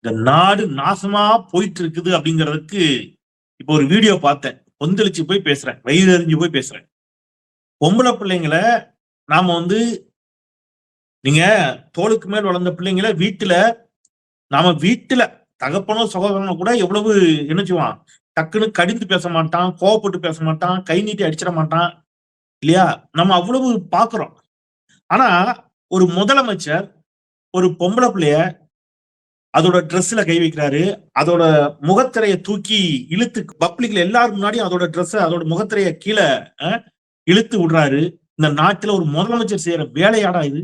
இந்த நாடு நாசமா போயிட்டு இருக்குது அப்படிங்கிறதுக்கு இப்போ ஒரு வீடியோ பார்த்தேன். கொந்தளிச்சு போய் பேசுறேன், வயிறு எறிஞ்சு போய் பேசுறேன். பொம்பளை பிள்ளைங்களை நாம நீங்க தோளுக்கு மேல் வளர்ந்த பிள்ளைங்களை வீட்டுல தகப்பனோ சகோதரனோ கூட எவ்வளவு என்னச்சுவான், டக்குன்னு கடிந்து பேச மாட்டான், கோவப்பட்டு பேச மாட்டான், கை நீட்டி அடிச்சிட மாட்டான் இல்லையா? நம்ம அவ்வளவு பாக்குறோம். ஆனா ஒரு முதலமைச்சர் ஒரு பொம்பளை பிள்ளைய அதோட ட்ரெஸ்ல கை வைக்கிறாரு, அதோட முகத்திரையை தூக்கி இழுத்து பப்ளிக்ல எல்லாரும் முன்னாடி அதோட ட்ரெஸ் அதோட முகத்திரைய கீழே இழுத்து விடுறாரு. இந்த நாட்டுல ஒரு முதலமைச்சர் செய்யற வேலையாடா இது?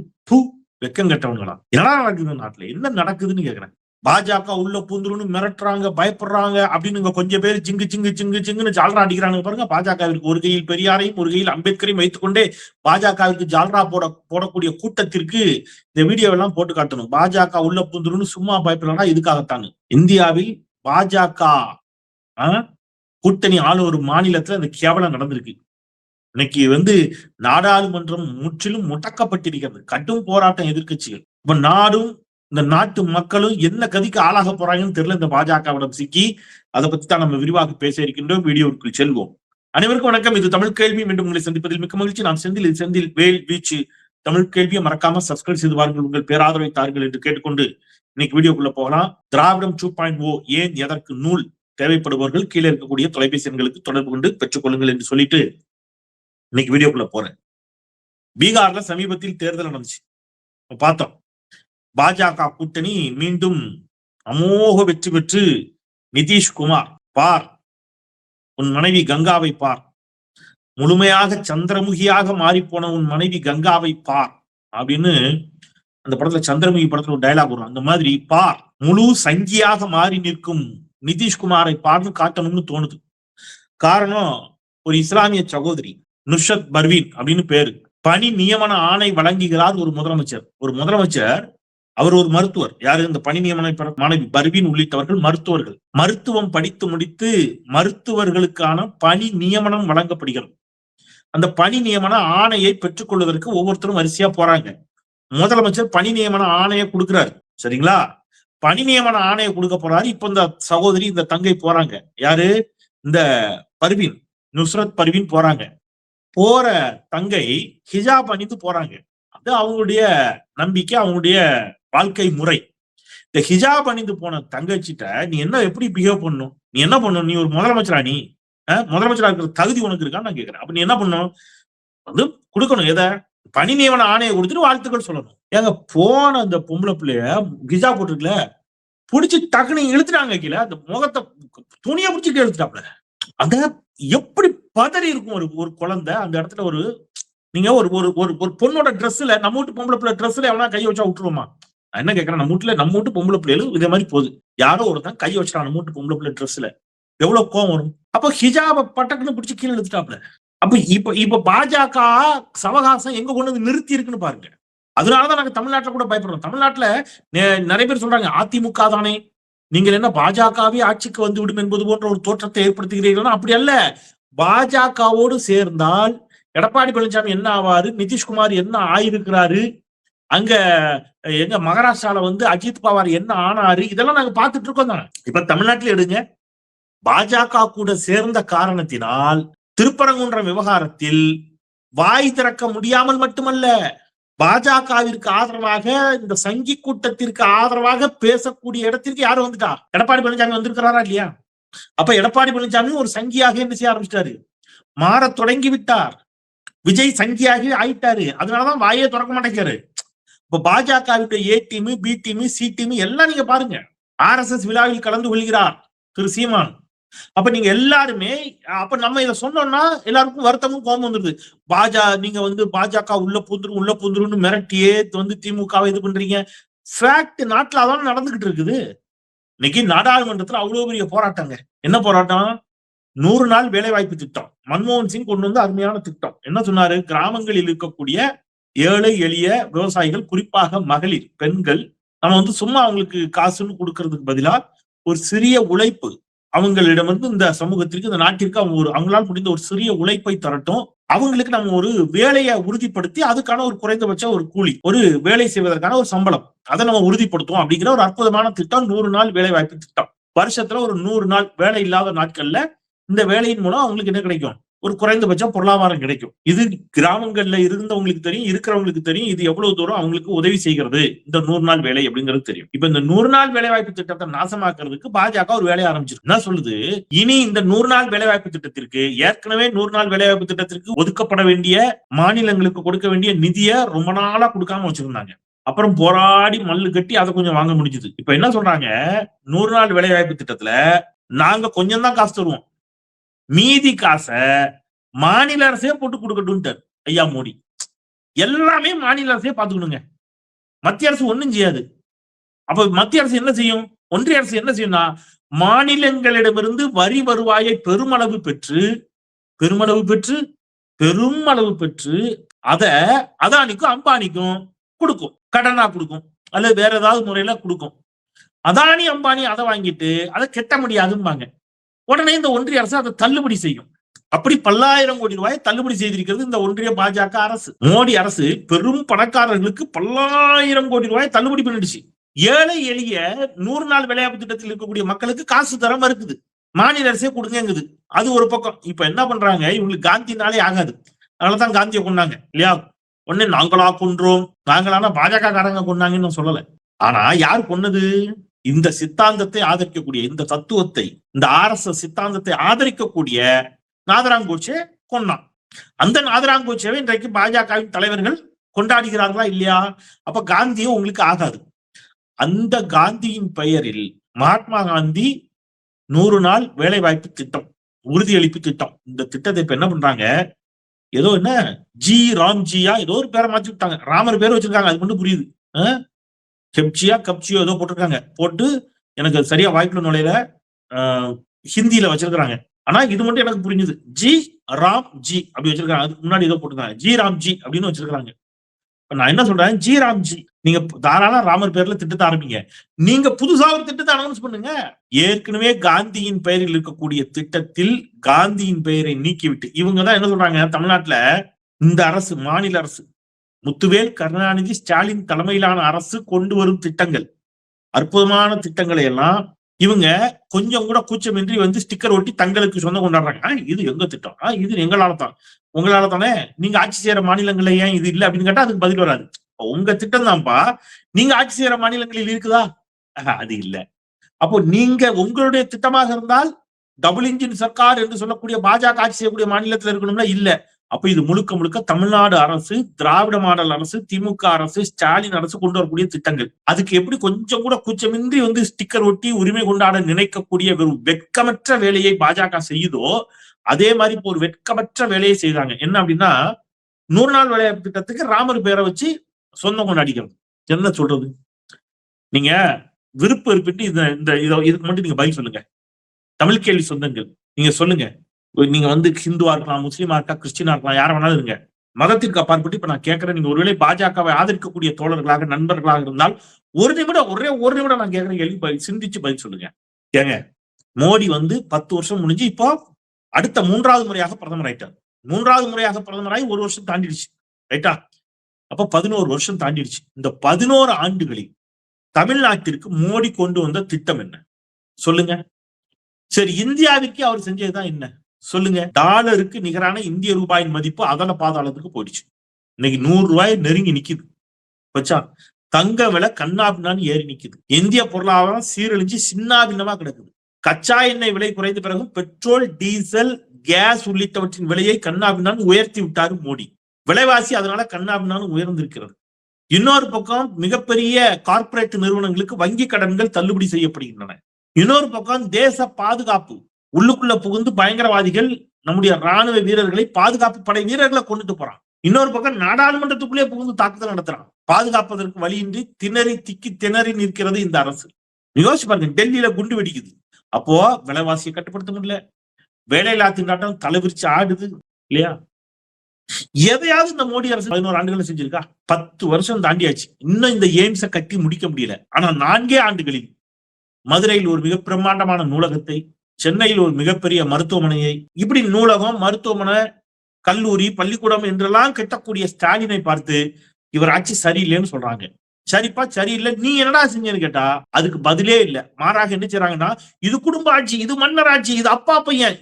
வெக்கம் கட்டவங்களா? என்னடா நடக்குது நாட்டுல? என்ன நடக்குதுன்னு கேக்குறேன். பாஜக உள்ள பூந்துருன்னு மிரட்டுறாங்க, பயப்படுறாங்க அப்படின்னு கொஞ்சம் பேர் சிங்கு சிங்கு சிங்கு சிங்குன்னு ஜால்ரா அடிக்கிறாங்க பாருங்க. பாஜகவிற்கு ஒரு கையில் பெரியாரையும் ஒரு கையில் அம்பேத்கரையும் வைத்துக் கொண்டே பாஜகவிற்கு ஜால்ரா போடக்கூடிய கூட்டத்திற்கு இந்த வீடியோவெல்லாம் போட்டு காட்டணும். பாஜக உள்ள பூந்துருன்னு சும்மா பயப்படுறாங்க. இதுக்காகத்தானு இந்தியாவில் பாஜக கூட்டணி ஆளு ஒரு மாநிலத்துல இந்த கேவலம் நடந்திருக்கு. இன்னைக்கு நாடாளுமன்றம் முற்றிலும் முடக்கப்பட்டிருக்கிறது. கடும் போராட்டம் எதிர்க்கட்சிகள். இப்ப நாடும் இந்த நாட்டு மக்களும் என்ன கதிக்கு ஆளாக போறாங்கன்னு தெரியல இந்த பாஜகவிடம் சிக்கி. அதை பத்தி தான் நம்ம விரிவாக பேச இருக்கின்றோம். வீடியோவுக்குள் செல்வோம். அனைவருக்கும் வணக்கம். இது தமிழ் கேள்வி. மீண்டும் உங்களை சந்திப்பதில் மிக்க மகிழ்ச்சி. நான் செந்தில் வேல் வீச்சு. தமிழ் கேள்வியை மறக்காம சப்ஸ்கிரைப் செய்து வாருங்கள், உங்கள் பேராதரவை தாருங்கள் என்று கேட்டுக்கொண்டு இன்னைக்கு வீடியோக்குள்ள போகலாம். திராவிடம் 2.0 ஏன் எதற்கு நூல் தேவைப்படுபவர்கள் கீழே இருக்கக்கூடிய தொலைபேசி எண்களுக்கு தொடர்பு கொண்டு பெற்றுக்கொள்ளுங்கள் என்று சொல்லிட்டு இன்னைக்கு வீடியோக்குள்ள போறேன். பீகார்ல சமீபத்தில் தேர்தல் நடந்துச்சு, பார்த்தோம். பாஜக கூட்டணி மீண்டும் அமோக வெற்றி பெற்று நிதிஷ்குமார் பார், உன் மனைவி கங்காவை பார், முழுமையாக சந்திரமுகியாக மாறிப்போன உன் மனைவி கங்காவை பார் அப்படின்னு அந்த படத்துல சந்திரமுகி படத்துல ஒரு டைலாக் வரும். அந்த மாதிரி பார், முழு சங்கியாக மாறி நிற்கும் நிதிஷ்குமாரை பார்த்து காட்டணும்னு தோணுது. காரணம், ஒரு இஸ்லாமிய சகோதரி நுஷத் பர்வீன் அப்படின்னு பேரு, பணி நியமன ஆணை வழங்குகிறார் ஒரு முதலமைச்சர். அவர் ஒரு மருத்துவர். யாரு? இந்த பணி நியமன மாணவி பர்வீன் உள்ளிட்டவர்கள் மருத்துவர்கள். மருத்துவம் படித்து முடித்து மருத்துவர்களுக்கான பணி நியமனம் வழங்கப்படுகிறது. அந்த பணி நியமன ஆணையை பெற்றுக்கொள்வதற்கு ஒவ்வொருத்தரும் வரிசையா போறாங்க. முதலமைச்சர் பணி நியமன ஆணையை கொடுக்கிறாரு. சரிங்களா? பணி நியமன ஆணையை கொடுக்க போறாரு. இப்ப இந்த சகோதரி, இந்த தங்கை போறாங்க. யாரு? இந்த பர்வீன், நுஸ்ரத் பர்வீன் போறாங்க. போற தங்கை ஹிஜாப் அணிந்து போறாங்க. அது அவங்களுடைய நம்பிக்கை, அவங்களுடைய வாழ்க்கை முறை. இந்த ஹிஜாப் அணிந்து போன தங்கச்சிட்ட நீ எப்படி பிஹேவ் பண்ணணும்? நீ என்ன பண்ணணும்? நீ ஒரு முதலமைச்சரா? நீ முதலமைச்சரா இருக்கிற தகுதி உனக்கு இருக்கான்னு நான் கேட்கிறேன். அப்ப நீ என்ன பண்ணணும்? கொடுக்கணும். எதை? பணி நியமன ஆணையை கொடுத்துட்டு வாழ்த்துக்கள் சொல்லணும். ஏங்க, போன அந்த பொம்பளை பிள்ளைய ஹிஜாப் போட்டுருக்கல, பிடிச்சி டக்குனு இழுத்துட்டாங்க கீழே. அந்த முகத்தை துணியை பிடிச்சி இழுத்துட்டாப்ல. அங்க எப்படி பதறி இருக்கும் ஒரு குழந்தை அந்த இடத்துல. நீங்க ஒரு பொண்ணோட ட்ரெஸ்ல, நம்ம வீட்டு பொம்பளை பிள்ளை ட்ரெஸ்ல எவனா கை வச்சா விட்டுருவோமா? நான் என்ன கேட்கறேன், நம்ம வீட்டு பொம்பளை பிள்ளைகளும் இதே மாதிரி போகுது. யாரோ ஒருத்தன் கை வச்சிட்டான் நம்ம வீட்டு பொம்பளை பிள்ளை ட்ரெஸ்ல, எவ்வளவு கோவம் வரும்? அப்ப ஹிஜாப பட்டக்குன்னு பிடிச்சி கீழே எடுத்துட்டாப்ல. அப்ப இப்ப பாஜக சவகாசம் எங்க கொண்டு வந்து நிறுத்தி இருக்குன்னு பாருங்க. அதனாலதான் நாங்க தமிழ்நாட்டுல கூட பயப்படுறோம். தமிழ்நாட்டுல நிறைய பேர் சொல்றாங்க, அதிமுக தானே, நீங்கள் என்ன பாஜகவே ஆட்சிக்கு வந்து விடும் என்பது போன்ற ஒரு தோற்றத்தை ஏற்படுத்துகிறீர்கள். அப்படி அல்ல. பாஜகவோடு சேர்ந்தால் எடப்பாடி பழனிசாமி என்ன ஆவாரு, நிதிஷ்குமார் என்ன ஆயிருக்கிறாரு, அங்க எங்க மகாராஷ்டிரால அஜித் பவார் என்ன ஆனாரு, இதெல்லாம் நாங்க பார்த்துட்டு இருக்கோம் தானே. இப்ப தமிழ்நாட்டில் எடுங்க. பாஜக கூட சேர்ந்த காரணத்தினால் திருப்பரங்குன்றம் விவகாரத்தில் வாய் திறக்க முடியாமல் மட்டுமல்ல, பாஜகவிற்கு ஆதரவாக, இந்த சங்கி கூட்டத்திற்கு ஆதரவாக பேசக்கூடிய இடத்திற்கு யாரும் வந்துட்டா? எடப்பாடி பழனிசாமி வந்திருக்கிறாரா இல்லையா? அப்ப எடப்பாடி பழனிசாமி ஒரு சங்கியாக என்ன செய்ய ஆரம்பிச்சிட்டாரு? மாற தொடங்கி விட்டார். விஜய் சங்கியாகி ஆயிட்டாரு. அதனாலதான் வாயே திறக்க மாட்டேங்கிறாரு. இப்ப பாஜகவுடைய A team, B team, C team எல்லாம் நீங்க பாருங்க. RSS விழாவில் கலந்து கொள்கிறார் திரு சீமான். அப்ப நீங்க எல்லாருமே, அப்ப நம்ம இதை சொன்னோம்னா எல்லாருக்கும் வருத்தமும் கோபம் வந்துருது. நீங்க பாஜக உள்ள பூந்துருன்னு மிரட்டியே திமுகவை இது பண்றீங்க. ஃபேக்ட், நாட்டுல அதான் நடந்துகிட்டு இருக்குது. இன்னைக்கு நாடாளுமன்றத்துல அவ்வளவு பெரிய போராட்டங்க. என்ன போராட்டம்? 100 நாள் வேலை வாய்ப்பு திட்டம். மன்மோகன் சிங் கொண்டு வந்து அருமையான திட்டம். என்ன சொன்னாரு? கிராமங்களில் இருக்கக்கூடிய ஏழை எளிய விவசாயிகள், குறிப்பாக மகளிர், பெண்கள், நம்ம சும்மா அவங்களுக்கு காசுன்னு கொடுக்கறதுக்கு பதிலா ஒரு சிறிய உழைப்பு, அவங்களிடம் வந்து இந்த சமூகத்திற்கு, இந்த நாட்டிற்கு அவங்களால் முடிந்த ஒரு சிறிய உழைப்பை தரட்டும். அவங்களுக்கு நம்ம ஒரு வேலையை உறுதிப்படுத்தி அதுக்கான ஒரு குறைந்தபட்ச ஒரு கூலி, ஒரு வேலை செய்வதற்கான ஒரு சம்பளம், அதை நம்ம உறுதிப்படுத்துவோம் அப்படிங்கிற ஒரு அற்புதமான திட்டம் 100 நாள் வேலை வாய்ப்பு திட்டம். வருஷத்துல ஒரு 100 நாள் வேலை இல்லாத நாட்கள்ல இந்த வேலையின் மூலம் அவங்களுக்கு என்ன கிடைக்கும்? ஒரு குறைந்தபட்சம் பொருளாதாரம் கிடைக்கும். இது கிராமங்கள்ல இருந்தவங்களுக்கு தெரியும், இருக்கிறவங்களுக்கு தெரியும் இது எவ்வளவு தூரம் அவங்களுக்கு உதவி செய்கிறது இந்த 100 நாள் வேலை அப்படிங்கிறது தெரியும். இப்ப இந்த 100 நாள் வேலை வாய்ப்பு திட்டத்தை நாசமாக்குறதுக்கு பாஜக ஒரு வேலையை ஆரம்பிச்சிருக்கு. என்ன சொல்லுது? இனி இந்த 100 நாள் வேலை வாய்ப்பு திட்டத்திற்கு, ஏற்கனவே 100 நாள் வேலை வாய்ப்பு திட்டத்திற்கு ஒதுக்கப்பட வேண்டிய, மாநிலங்களுக்கு கொடுக்க வேண்டிய நிதியை ரொம்ப நாளா கொடுக்காம வச்சிருந்தாங்க. அப்புறம் போராடி மல்லு கட்டி அதை கொஞ்சம் வாங்க முடிஞ்சது. இப்ப என்ன சொல்றாங்க? 100 நாள் வேலை வாய்ப்பு திட்டத்துல நாங்க கொஞ்சம் தான் காசு தருவோம், மீதி காசை மாநில அரசே போட்டு கொடுக்கட்டும் ஐயா மோடி. எல்லாமே மாநில அரசே பாத்துக்கணுங்க, மத்திய அரசு ஒண்ணும் செய்யாது. அப்ப மத்திய அரசு என்ன செய்யும்? ஒன்றிய அரசு என்ன செய்யும்னா, மாநிலங்களிடமிருந்து வரி வருவாயை பெருமளவு பெற்று அத அதானிக்கும் அம்பானிக்கும் கொடுக்கும், கடனா கொடுக்கும், அல்லது வேற ஏதாவது முறையில கொடுக்கும். அதானி அம்பானி அதை வாங்கிட்டு அதை கெட்ட முடியாதும்பாங்க. உடனே இந்த ஒன்றிய அரசு அதை தள்ளுபடி செய்யும். அப்படி பல்லாயிரம் கோடி ரூபாயை தள்ளுபடி செய்திருக்கிறது இந்த ஒன்றிய பாஜக அரசு. மோடி அரசு பெரும் பணக்காரர்களுக்கு பல்லாயிரம் கோடி ரூபாயை தள்ளுபடி பண்ணிடுச்சு. ஏழை எளிய 100 நாள் வேலைவாய்ப்பு திட்டத்தில் இருக்கக்கூடிய மக்களுக்கு காசு தர மறுக்குது, மாநில அரசே கொடுங்கங்குது. அது ஒரு பக்கம். இப்ப என்ன பண்றாங்க? இவங்களுக்கு காந்தினாலே ஆகாது, அதனாலதான் காந்தியை கொண்டாங்க இல்லையா? உடனே நாங்களா கொன்றோம், நாங்களான பாஜக காரங்க கொண்டாங்கன்னு சொல்லல. ஆனா யார் கொன்னது? இந்த சித்தாந்தத்தை ஆதரிக்கக்கூடிய, இந்த தத்துவத்தை, இந்த RSS சித்தாந்தத்தை ஆதரிக்கக்கூடிய நாதராம் கோட்சே கொண்டான். அந்த நாதராம் கோட்சேவை இன்றைக்கு பாஜகவின் தலைவர்கள் கொண்டாடுகிறார்களா இல்லையா? அப்ப காந்தியும் உங்களுக்கு ஆகாது. அந்த காந்தியின் பெயரில் மகாத்மா காந்தி 100 நாள் வேலை வாய்ப்பு திட்டம், உறுதியளிப்பு திட்டம், இந்த திட்டத்தை இப்ப என்ன பண்றாங்க? ஏதோ என்ன ஜி ராம்ஜியா ஏதோ ஒரு பேரை மாற்றி விட்டாங்க, ராமர் பேர் வச்சிருக்காங்க, அது மட்டும் புரியுது. கெப்சியா கப்சியோ ஏதோ போட்டிருக்காங்க, போட்டு எனக்கு சரியா வாய்ப்புல நுழையில ஹிந்தியில வச்சிருக்காங்க. ஆனா இது மட்டும் எனக்கு புரிஞ்சுது, ஜி ராம் ஜி அப்படி வச்சிருக்காங்க. அதுக்கு முன்னாடி ஏதோ போட்டிருக்காங்க ஜி ராம் ஜி அப்படின்னு வச்சிருக்காங்க. நான் என்ன சொல்றேன்? ஜி ராம் ஜி, நீங்க தாராளம் ராமர் பேர்ல திட்டத்தை ஆரம்பிங்க, நீங்க புதுசா ஒரு திட்டத்தை அனௌன்ஸ் பண்ணுங்க. ஏற்கனவே காந்தியின் பெயரில் இருக்கக்கூடிய திட்டத்தில் காந்தியின் பெயரை நீக்கிவிட்டு இவங்கதான் என்ன சொல்றாங்க? தமிழ்நாட்டுல இந்த அரசு, மாநில அரசு, முத்துவேல் கருணாநிதி ஸ்டாலின் தலைமையிலான அரசு கொண்டு வரும் திட்டங்கள், அற்புதமான திட்டங்களை எல்லாம் இவங்க கொஞ்சம் கூட கூச்சமின்றி வந்து ஸ்டிக்கர் ஒட்டி தங்களுக்கு சொந்தம் கொண்டாடுறாங்க. இது எங்க திட்டம், இது எங்களால தான், உங்களால தானே, நீங்க ஆட்சி செய்யற மாநிலங்கள்ல ஏன் இது இல்லை அப்படின்னு கேட்டா அதுக்கு பதில் வராது. உங்க திட்டம் தான்ப்பா, நீங்க ஆட்சி செய்யற மாநிலங்களில் இருக்குதா? அது இல்ல. அப்போ நீங்க உங்களுடைய திட்டமாக இருந்தால் டபுள் இன்ஜின் சர்க்கார் என்று சொல்லக்கூடிய பாஜக ஆட்சி செய்யக்கூடிய மாநிலத்தில் இருக்கணும்னா இல்ல. அப்ப இது முழுக்க முழுக்க தமிழ்நாடு அரசு, திராவிட மாடல் அரசு, திமுக அரசு, ஸ்டாலின் அரசு கொண்டு வரக்கூடிய திட்டங்கள். அதுக்கு எப்படி கொஞ்சம் கூட கூச்சமின்றி வந்து ஸ்டிக்கர் ஒட்டி உரிமை கொண்டாட நினைக்கக்கூடிய வெறும் வெட்கமற்ற வேலையை பாஜக செய்யுதோ அதே மாதிரி இப்போ ஒரு வெட்கமற்ற வேலையை செய்தாங்க. என்ன அப்படின்னா, 100 நாள் வேலைவாய்ப்பு திட்டத்துக்கு ராமர் பேரை வச்சு சொந்தம் கொண்டாடிக்கிறது. என்ன சொல்றது? நீங்க விருப்பம் இருப்பிட்டு இதுக்கு மட்டும் நீங்க பதில் சொல்லுங்க. தமிழ் கேள்வி சொந்தங்கள் நீங்க சொல்லுங்க. நீங்க வந்து ஹிந்துவா இருக்கலாம், முஸ்லீமா இருக்கலாம், கிறிஸ்டினா இருக்கலாம், யார வேணாலும் இருங்க. மதத்திற்கு அப்பாற்பட்டு இப்ப நான் கேட்கிறேன், நீங்க ஒருவேளை பாஜகவை ஆதரிக்கக்கூடிய தோழர்களாக, நண்பர்களாக இருந்தால் ஒரு நிமிடம், ஒரு நிமிடம் நான் கேட்கிறேன் கேள்வி சிந்திச்சு பதில் சொல்லுங்க. ஏங்க, மோடி வந்து 10 வருஷம் முடிஞ்சு இப்போ அடுத்த 3வது முறையாக பிரதமர் ஆயிட்டார். 3வது முறையாக பிரதமராகி 1 வருஷம் தாண்டிடுச்சு, ரைட்டா? அப்ப 11 வருஷம் தாண்டிடுச்சு. இந்த 11 ஆண்டுகளில் தமிழ்நாட்டிற்கு மோடி கொண்டு வந்த திட்டம் என்ன சொல்லுங்க? சரி, இந்தியாவுக்கு அவர் செஞ்சதுதான் என்ன சொல்லுங்க? டாலருக்கு நிகரான இந்திய ரூபாயின் மதிப்பு அதல பாதாளத்துக்கு போயிடுச்சு. இன்னைக்கு 100 ரூபாய் நெருங்கி நிக்குது. வச்சா தங்க விலை கண்ணாபின்னான்னு ஏறி நிக்குது. இந்திய பொருளாதாரம் சீரழிஞ்சு சின்னாபின்னமா கிடக்குது. கச்சா எண்ணெய் விலை குறைந்த பிறகு பெட்ரோல், டீசல், கேஸ் உள்ளிட்டவற்றின் விலையை கண்ணாபின்னான்னு உயர்த்தி விட்டாரு மோடி. விலைவாசி அதனால கண்ணாபின்னான்னு உயர்ந்திருக்கிறது. இன்னொரு பக்கம் மிகப்பெரிய கார்ப்பரேட் நிறுவனங்களுக்கு வங்கி கடன்கள் தள்ளுபடி செய்யப்படுகின்றன. இன்னொரு பக்கம் தேச பாதுகாப்பு, உள்ளுக்குள்ள புகுந்து பயங்கரவாதிகள் நம்முடைய ராணுவ வீரர்களை, பாதுகாப்பு படை வீரர்களை கொண்டுட்டு போறான். இன்னொரு பக்கம் நாடாளுமன்றத்துக்குள்ளே புகுந்து தாக்குதல் நடத்துறான். பாதுகாப்பதற்கு வழியின்றி திணறி நிற்கிறது இந்த அரசு. யோசிச்சு பாருங்க, டெல்லியில குண்டு வெடிக்குது. அப்போ விலைவாசியை கட்டுப்படுத்த முடியல, வேலையில்லா திண்டாட்டம் தலைவிரிச்சு ஆடுது இல்லையா? எதையாவது இந்த மோடி அரசு 11 ஆண்டுகள் செஞ்சிருக்கா? 10 வருஷம் தாண்டியாச்சு, இன்னும் இந்த எய்ம்ஸை கட்டி முடிக்க முடியல. ஆனா 4 ஆண்டுகளில் மதுரையில் ஒரு மிக பிரம்மாண்டமான நூலகத்தை, சென்னையில் ஒரு மிகப்பெரிய மருத்துவமனையை, இப்படி நூலகம், மருத்துவமனை, கல்லூரி, பள்ளிக்கூடம் என்றெல்லாம் கட்டக்கூடிய ஸ்டாலினை பார்த்து இவர் ஆட்சி சரியில்லைன்னு சொல்றாங்க. சரிப்பா சரியில்லை, நீ என்னடா செஞ்சேன்னு கேட்டா அதுக்கு பதிலே இல்ல. மாறாக என்ன செய்றாங்கன்னா, இது குடும்ப ஆட்சி, இது மன்னர் ஆட்சி, இது அப்பா பையன்.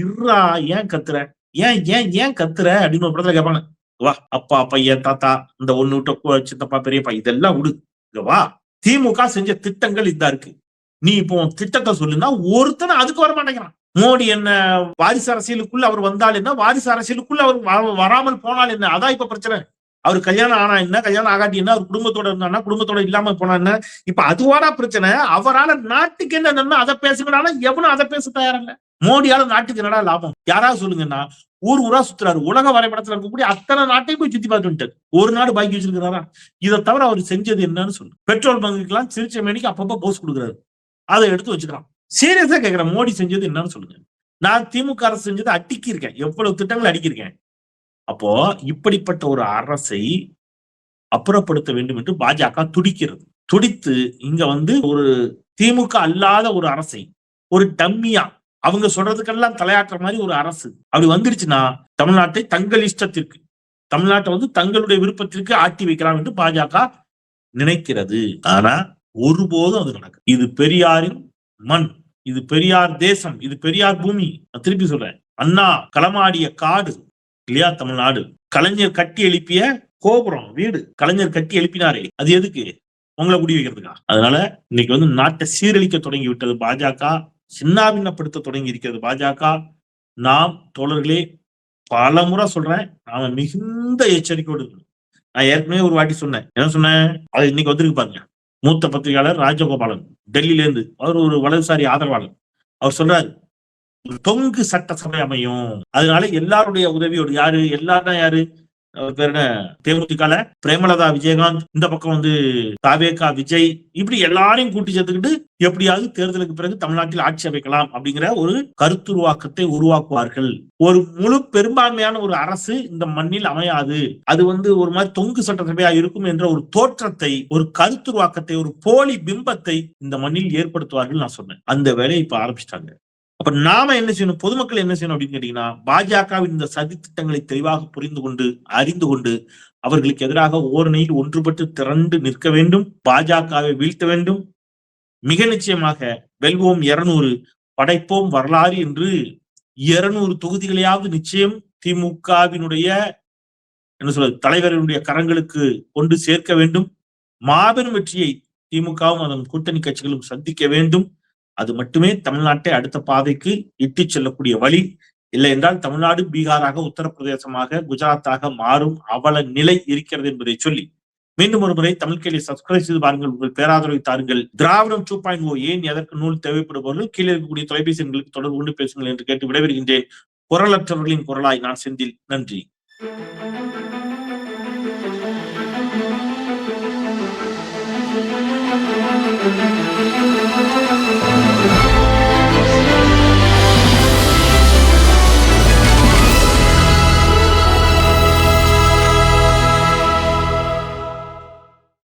இருடா, ஏன் கத்துற, ஏன் ஏன் ஏன் கத்துற அப்படின்னு ஒரு படத்துல கேட்பாங்க. வா, அப்பா பையன் தாத்தா, இந்த ஒண்ணு விட்ட சித்தப்பா பெரியப்பா இதெல்லாம் விடு, இங்க வா. திமுக செஞ்ச திட்டங்கள் இதா இருக்கு, நீ இப்போ திட்டத்தை சொல்லுன்னா ஒருத்தனை அதுக்கு வர மாட்டேங்கிறான். மோடி என்ன வாரிசு அரசியலுக்குள்ள அவர் வந்தால் என்ன, வாரிசு அரசியலுக்குள்ள அவர் வராமல் போனால் என்ன, அதான் இப்ப பிரச்சனை. அவர் கல்யாணம் ஆனா என்ன, கல்யாணம் ஆகாட்டி என்ன, அவர் குடும்பத்தோட இருந்தானா, குடும்பத்தோட இல்லாம போனா என்ன, இப்ப அதுவாடா பிரச்சனை. அவரால நாட்டுக்கு என்ன நன்மை அதை பேசுகிறானா, எவனும் அதை பேச தயாரில்ல. மோடியால நாட்டுக்கு என்னடா லாபம், யாராவது சொல்லுங்கன்னா. ஊர் ஊரா சுத்துறாரு, உலக வரைபடத்துல இருக்கக்கூடிய அத்தனை நாட்டையும் போய் சுத்தி பார்த்துட்டு ஒரு நாடு பாக்கி வச்சிருக்கிறாரா? இதை தவிர அவர் செஞ்சது என்னன்னு சொல்லு. பெட்ரோல் பங்குக்கெல்லாம் சிரிச்ச மேனிக்கு அப்பப்ப போஸ்ட் கொடுக்குறாரு, அதை எடுத்து வச்சுக்கிறான். சீரியஸா கேட்கிறேன், மோடி செஞ்சது என்னன்னு சொல்லுங்க. நான் திமுக அரசு செஞ்சதை அடிக்கி இருக்கேன், எவ்வளவு திட்டங்கள் அடிக்கிருக்கேன். அப்போ இப்படிப்பட்ட ஒரு அரசை அப்புறப்படுத்த வேண்டும் என்று பாஜக துடிக்கிறது. துடித்து இங்க ஒரு திமுக அல்லாத ஒரு அரசை, ஒரு டம்மியா அவங்க சொல்றதுக்கெல்லாம் தலையாட்டுற மாதிரி ஒரு அரசு அப்படி வந்துருச்சுன்னா, தமிழ்நாட்டை தங்கள் இஷ்டத்திற்கு, தமிழ்நாட்டை தங்களுடைய விருப்பத்திற்கு ஆட்டி வைக்கலாம் என்று பாஜக நினைக்கிறது. ஆனா ஒருபோதும் அது நடக்கும். இது பெரியாரின் மண், இது பெரியார் தேசம், இது பெரியார் பூமி. நான் திருப்பி சொல்றேன், அண்ணா களமாடிய காடு இல்லையா தமிழ்நாடு. கலைஞர் கட்டி எழுப்பிய கோபுரம், வீடு கலைஞர் கட்டி எழுப்பினாரே, அது எதுக்கு? உங்களை குடி வைக்கிறதுக்கா? அதனால இன்னைக்கு நாட்டை சீரழிக்க தொடங்கி விட்டது பாஜக, சின்னாபின்னப்படுத்த தொடங்கி இருக்கிறது பாஜக. நாம் தோழர்களே, பல முறை சொல்றேன், நாம மிகுந்த எச்சரிக்கையோடு இருக்கணும். நான் ஏற்கனவே ஒரு வாட்டி சொன்னேன், என்ன சொன்னேன், அது இன்னைக்கு வந்திருக்கு பாருங்க. மூத்த பத்திரிகையாளர் ராஜகோபாலன், டெல்லியில இருந்து, அவர் ஒரு வலதுசாரி ஆதரவாளர், அவர் சொல்றாரு, தொங்கு சட்டசபை அமையும், அதனால எல்லாருடைய உதவியோடு, யாரு எல்லாரும், யாரு அவர் பேர் என்ன, தேமுதிக பிரேமலதா விஜயகாந்த், இந்த பக்கம் தாவேகா விஜய், இப்படி எல்லாரையும் கூட்டி சேர்த்துக்கிட்டு எப்படியாவது தேர்தலுக்கு பிறகு தமிழ்நாட்டில் ஆட்சி அமைக்கலாம் அப்படிங்கிற ஒரு கருத்துருவாக்கத்தை உருவாக்குவார்கள். ஒரு முழு பெரும்பான்மையான ஒரு அரசு இந்த மண்ணில் அமையாது, அது ஒரு மாதிரி தொங்கு சட்டசபையா இருக்கும் என்ற ஒரு தோற்றத்தை, ஒரு கருத்துருவாக்கத்தை, ஒரு போலி பிம்பத்தை இந்த மண்ணில் ஏற்படுத்துவார்கள் நான் சொன்னேன். அந்த வேலையை இப்ப ஆரம்பிச்சிட்டாங்க. அப்ப நாம என்ன செய்யணும், பொதுமக்கள் என்ன செய்யணும் அப்படின்னு கேட்டீங்கன்னா, பாஜகவின் இந்த சதி திட்டங்களை தெளிவாக புரிந்து கொண்டு, அறிந்து கொண்டு, அவர்களுக்கு எதிராக ஓரணியில் ஒன்றுபட்டு திரண்டு நிற்க வேண்டும், பாஜகவை வீழ்த்த வேண்டும். மிக நிச்சயமாக வெல்வோம் 200, படைப்போம் வரலாறு என்று 200 தொகுதிகளையாவது நிச்சயம் திமுகவினுடைய என்ன சொல்றது தலைவர்களுடைய கரங்களுக்கு கொண்டு சேர்க்க வேண்டும். மாபெரும் வெற்றியை திமுகவும் அதன் கூட்டணி கட்சிகளும் சந்திக்க வேண்டும். அது மட்டுமே தமிழ்நாட்டை அடுத்த பாதைக்கு இட்டு செல்லக்கூடிய வழி. இல்லை என்றால் தமிழ்நாடு பீகாராக, உத்தரப்பிரதேசமாக, குஜராத்தாக மாறும் அவல நிலை இருக்கிறது என்பதை சொல்லி, மீண்டும் ஒரு முறை தமிழ் கேள்வி சப்ஸ்கிரைப் செய்து பாருங்கள், உங்கள் பேராதரவை தாருங்கள். திராவிடம் 2.0 ஏன் எதற்கு நூல் தேவைப்படுபவர்கள் கீழே இருக்கக்கூடிய தொலைபேசி எண்களுக்கு தொடர்பு கொண்டு பேசுங்கள் என்று கேட்டு விடைபெறுகின்றேன். குரலற்றவர்களின் குரலாய் நான் செந்தில். நன்றி. Thank you.